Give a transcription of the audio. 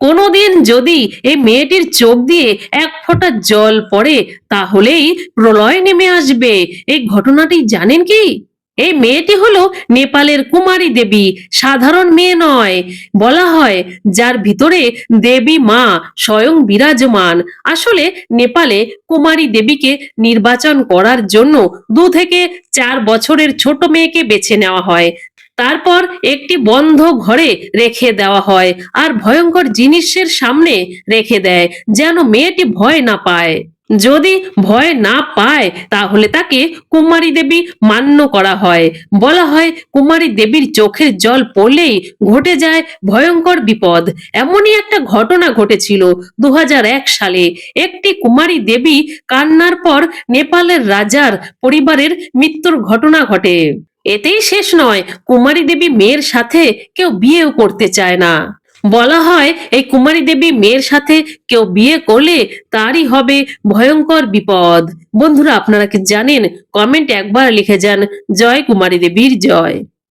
কোনোদিন যদি এই মেয়েটির চোখ দিয়ে এক ফোঁটা জল পড়ে তাহলেই প্রলয় নেমে আসবে। এই ঘটনাটি জানেন কি? এই মেয়েটি হলো নেপালের কুমারী দেবী, সাধারণ মেয়ে নয়। বলা হয় যার ভিতরে দেবী মা স্বয়ং বিরাজমান। আসলে নেপালে কুমারী দেবীকে নির্বাচন করার জন্য 2 থেকে 4 বছরের ছোট মেয়েকে বেছে নেওয়া হয়, তারপর একটি বন্ধ ঘরে রেখে দেওয়া হয় আর ভয়ঙ্কর জিনিসের সামনে রেখে দেয় যেন মেয়েটি ভয় না পায়। যদি ভয় না পায় তাহলে তাকে কুমারী দেবী মান্য করা হয়। বলা হয় কুমারী দেবীর চোখের জল পড়লেই ঘটে যায় ভয়ঙ্কর বিপদ। এমনই একটা ঘটনা ঘটেছিল 2001 সালে। একটি কুমারী দেবী কান্নার পর নেপালের রাজার পরিবারের মৃত্যুর ঘটনা ঘটে। এতেই শেষ নয়, কুমারী দেবী মেয়ের সাথে কেউ বিয়েও করতে চায় না। বলা হয় এই কুমারী দেবী মেয়ের সাথে কেউ বিয়ে করলে তারই হবে ভয়ঙ্কর বিপদ। বন্ধুরা, আপনারা কি জানেন? কমেন্ট একবার লিখে যান, জয় কুমারী দেবীর জয়।